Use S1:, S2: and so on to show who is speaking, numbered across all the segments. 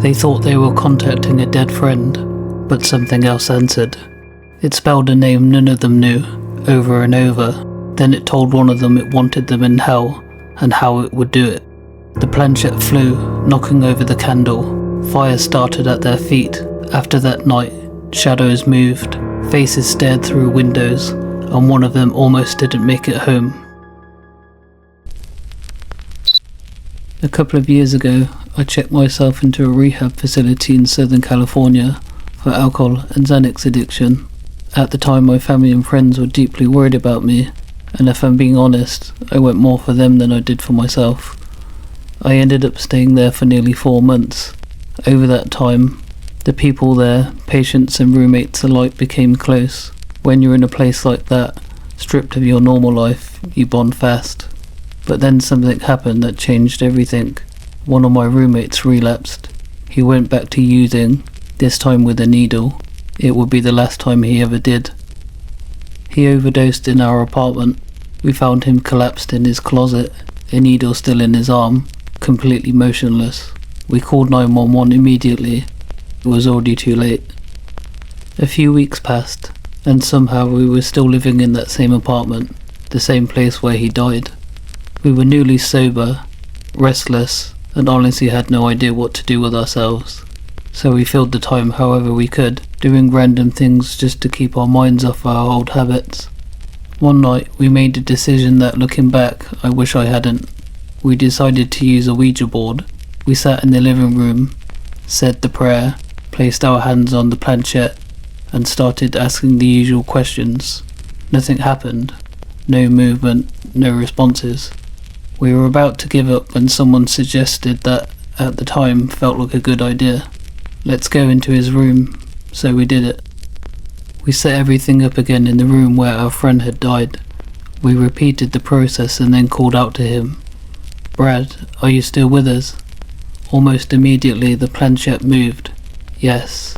S1: They thought they were contacting a dead friend, but something else answered. It spelled a name none of them knew, over and over. Then it told one of them it wanted them in hell, and how it would do it. The planchette flew, knocking over the candle. Fire started at their feet. After that night, shadows moved, faces stared through windows, and one of them almost didn't make it home. A couple of years ago, I checked myself into a rehab facility in Southern California for alcohol and Xanax addiction. At the time, my family and friends were deeply worried about me, and if I'm being honest, I went more for them than I did for myself. I ended up staying there for nearly 4 months. Over that time, the people there, patients and roommates alike, became close. When you're in a place like that, stripped of your normal life, you bond fast. But then something happened that changed everything. One of my roommates relapsed. He went back to using, this time with a needle. It would be the last time he ever did. He overdosed in our apartment. We found him collapsed in his closet, a needle still in his arm, completely motionless. We called 911 immediately. It was already too late. A few weeks passed, and somehow we were still living in that same apartment, the same place where he died. We were newly sober, restless, and honestly had no idea what to do with ourselves. So we filled the time however we could, doing random things just to keep our minds off our old habits. One night we made a decision that, looking back, I wish I hadn't. We decided to use a Ouija board. We sat in the living room, said the prayer, placed our hands on the planchette, and started asking the usual questions. Nothing happened. No movement, no responses. We were about to give up when someone suggested that, at the time, felt like a good idea. Let's go into his room. So we did it. We set everything up again in the room where our friend had died. We repeated the process and then called out to him. "Brad, are you still with us?" Almost immediately the planchette moved. Yes.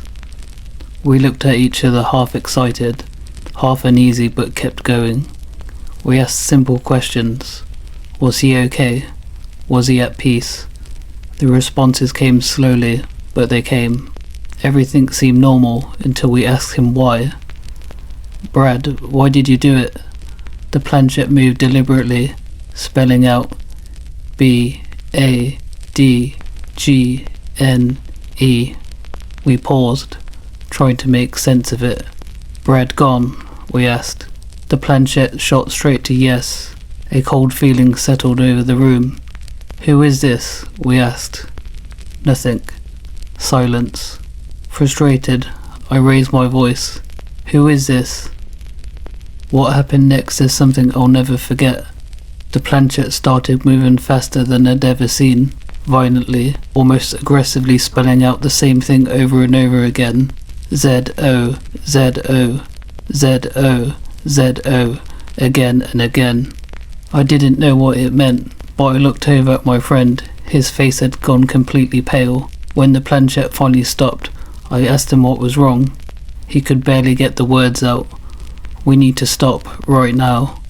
S1: We looked at each other, half excited, half uneasy, but kept going. We asked simple questions. Was he okay? Was he at peace? The responses came slowly, but they came. Everything seemed normal until we asked him why. "Brad, why did you do it?" The planchette moved deliberately, spelling out B-A-D-G-N-E. We paused, trying to make sense of it. "Brad gone?" we asked. The planchette shot straight to yes. A cold feeling settled over the room. "Who is this?" we asked. Nothing. Silence. Frustrated, I raised my voice. "Who is this?" What happened next is something I'll never forget. The planchette started moving faster than I'd ever seen, violently, almost aggressively, spelling out the same thing over and over again. Z-O, Z-O, Z-O, Z-O, again and again. I didn't know what it meant, but I looked over at my friend. His face had gone completely pale. When the planchette finally stopped, I asked him what was wrong. He could barely get the words out. "We need to stop, right now."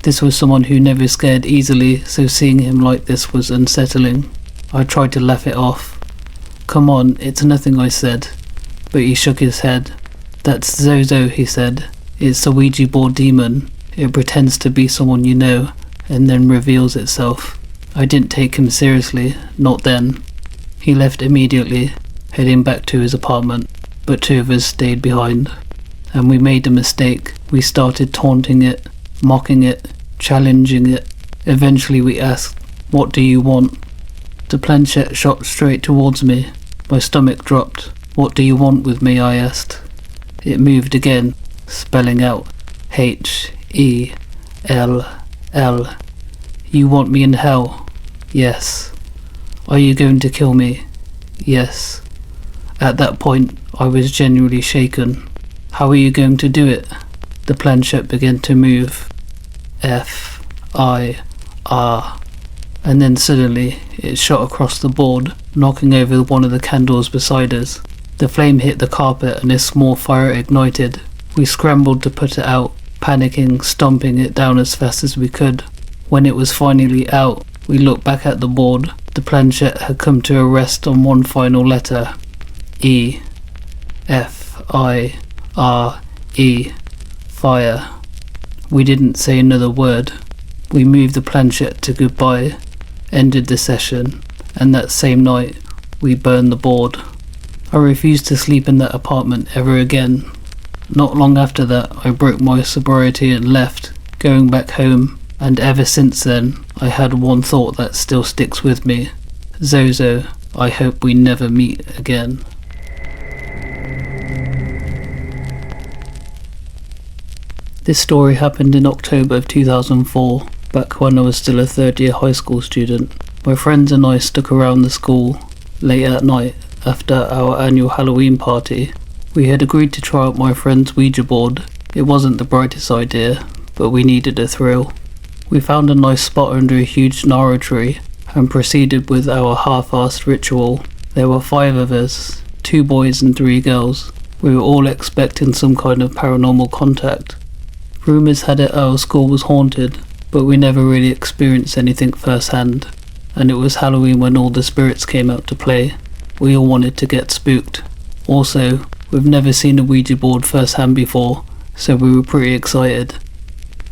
S1: This was someone who never scared easily, so seeing him like this was unsettling. I tried to laugh it off. "Come on, it's nothing," I said. But he shook his head. "That's Zozo," he said. "It's a Ouija board demon. It pretends to be someone you know, and then reveals itself." I didn't take him seriously, not then. He left immediately, heading back to his apartment, but 2 of us stayed behind. And we made a mistake. We started taunting it, mocking it, challenging it. Eventually we asked, "What do you want?" The planchette shot straight towards me. My stomach dropped. "What do you want with me?" I asked. It moved again, spelling out H-E-L-L. "You want me in hell?" "Yes." "Are you going to kill me?" "Yes." At that point, I was genuinely shaken. "How are you going to do it?" The planchette began to move. F-I-R. And then suddenly, it shot across the board, knocking over one of the candles beside us. The flame hit the carpet and a small fire ignited. We scrambled to put it out, panicking, stomping it down as fast as we could. When it was finally out, we looked back at the board. The planchette had come to a rest on one final letter. E. F-I-R-E. Fire. We didn't say another word. We moved the planchette to goodbye, ended the session, and that same night, we burned the board. I refused to sleep in that apartment ever again. Not long after that, I broke my sobriety and left, going back home, and ever since then, I had one thought that still sticks with me. Zozo, I hope we never meet again. This story happened in October of 2004, back when I was still a third-year high school student. My friends and I stuck around the school late at night after our annual Halloween party. We had agreed to try out my friend's Ouija board. It wasn't the brightest idea, but we needed a thrill. We found a nice spot under a huge gnarrow tree and proceeded with our half-assed ritual. There were 5 of us, 2 boys and 3 girls. We were all expecting some kind of paranormal contact. Rumours had it our school was haunted, but we never really experienced anything firsthand, and it was Halloween when all the spirits came out to play. We all wanted to get spooked. Also, we've never seen a Ouija board firsthand before, so we were pretty excited.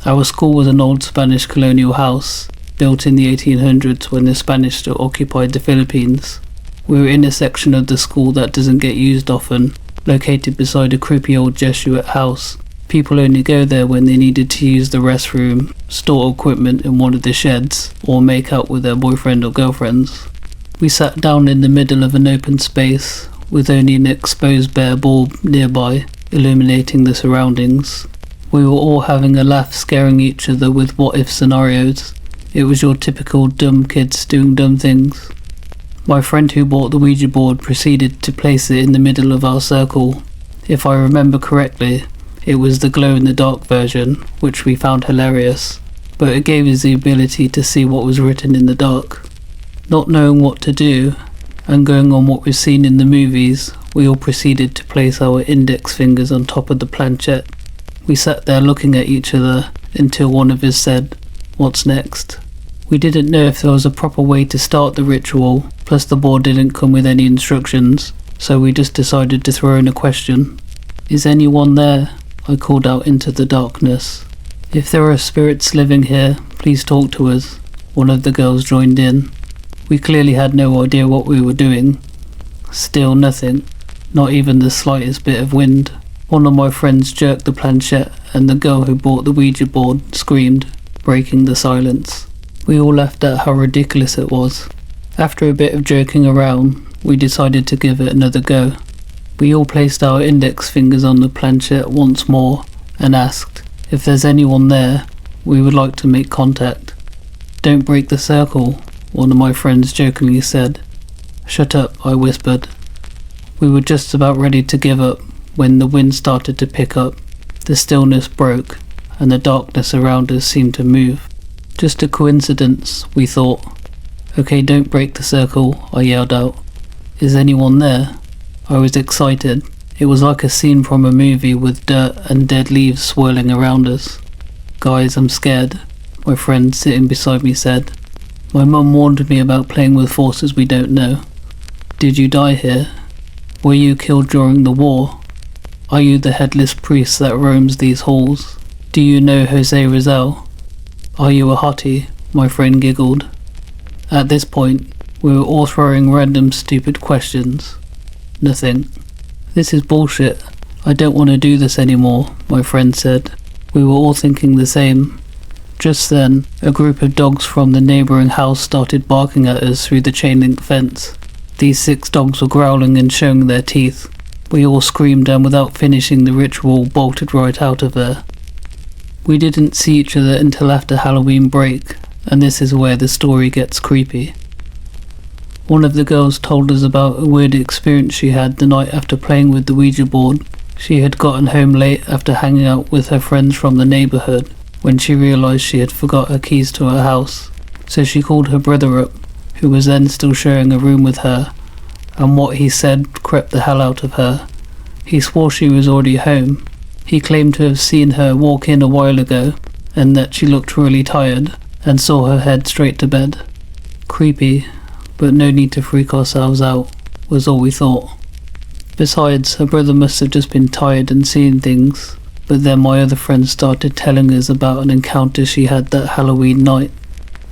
S1: Our school was an old Spanish colonial house, built in the 1800s when the Spanish still occupied the Philippines. We were in a section of the school that doesn't get used often, located beside a creepy old Jesuit house. People only go there when they needed to use the restroom, store equipment in one of the sheds, or make out with their boyfriend or girlfriends. We sat down in the middle of an open space, with only an exposed bare bulb nearby, illuminating the surroundings. We were all having a laugh, scaring each other with what-if scenarios. It was your typical dumb kids doing dumb things. My friend who bought the Ouija board proceeded to place it in the middle of our circle. If I remember correctly, it was the glow-in-the-dark version, which we found hilarious, but it gave us the ability to see what was written in the dark. Not knowing what to do, and going on what we've seen in the movies, we all proceeded to place our index fingers on top of the planchette. We sat there looking at each other until one of us said, "What's next?" We didn't know if there was a proper way to start the ritual, plus the board didn't come with any instructions, so we just decided to throw in a question. "Is anyone there?" I called out into the darkness. "If there are spirits living here, please talk to us." One of the girls joined in. We clearly had no idea what we were doing. Still nothing, not even the slightest bit of wind. One of my friends jerked the planchette and the girl who bought the Ouija board screamed, breaking the silence. We all laughed at how ridiculous it was. After a bit of joking around, we decided to give it another go. We all placed our index fingers on the planchette once more and asked, "If there's anyone there, we would like to make contact." "Don't break the circle," one of my friends jokingly said. "Shut up," I whispered. We were just about ready to give up when the wind started to pick up. The stillness broke, and the darkness around us seemed to move. Just a coincidence, we thought. "Okay, don't break the circle," I yelled out. "Is anyone there?" I was excited. It was like a scene from a movie with dirt and dead leaves swirling around us. "Guys, I'm scared," my friend sitting beside me said. "My mum warned me about playing with forces we don't know." "Did you die here? Were you killed during the war? Are you the headless priest that roams these halls? Do you know Jose Rizal? Are you a hottie?" my friend giggled. At this point, we were all throwing random stupid questions. Nothing. "This is bullshit. I don't want to do this anymore," my friend said. We were all thinking the same. Just then, a group of dogs from the neighbouring house started barking at us through the chain-link fence. These 6 dogs were growling and showing their teeth. We all screamed and without finishing the ritual bolted right out of there. We didn't see each other until after Halloween break, and this is where the story gets creepy. One of the girls told us about a weird experience she had the night after playing with the Ouija board. She had gotten home late after hanging out with her friends from the neighbourhood when she realised she had forgot her keys to her house. So she called her brother up, who was then still sharing a room with her, and what he said crept the hell out of her. He swore she was already home. He claimed to have seen her walk in a while ago, and that she looked really tired, and saw her head straight to bed. Creepy, but no need to freak ourselves out, was all we thought. Besides, her brother must have just been tired and seen things, but then my other friend started telling us about an encounter she had that Halloween night.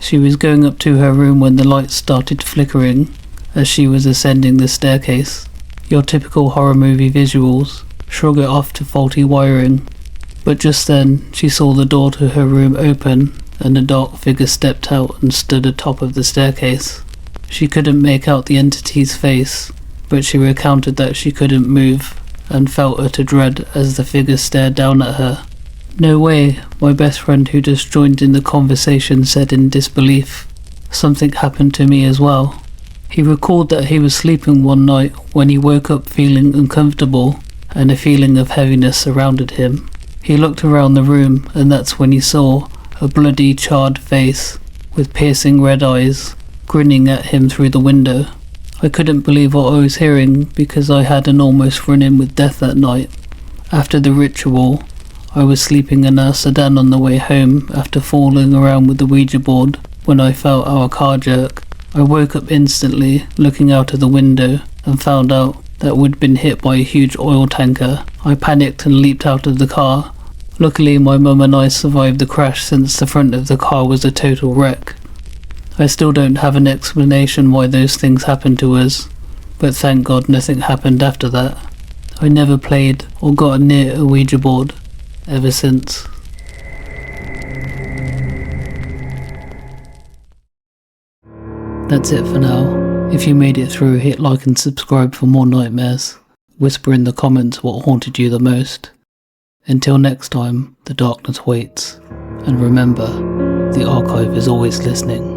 S1: She was going up to her room when the lights started flickering as she was ascending the staircase. Your typical horror movie visuals, shrug it off to faulty wiring. But just then, she saw the door to her room open and a dark figure stepped out and stood atop of the staircase. She couldn't make out the entity's face, but she recounted that she couldn't move and felt utter dread as the figure stared down at her. "No way," my best friend who just joined in the conversation said in disbelief. Something happened to me as well. He recalled that he was sleeping one night when he woke up feeling uncomfortable and a feeling of heaviness surrounded him. He looked around the room and that's when he saw a bloody, charred face with piercing red eyes grinning at him through the window. I couldn't believe what I was hearing because I had an almost run-in with death that night. After the ritual, I was sleeping in our sedan on the way home after fooling around with the Ouija board when I felt our car jerk. I woke up instantly, looking out of the window, and found out that we'd been hit by a huge oil tanker. I panicked and leaped out of the car. Luckily, my mum and I survived the crash since the front of the car was a total wreck. I still don't have an explanation why those things happened to us, but thank God nothing happened after that. I never played or got near a Ouija board ever since. That's it for now. If you made it through, hit like and subscribe for more nightmares. Whisper in the comments what haunted you the most. Until next time, the darkness waits. And remember, the archive is always listening.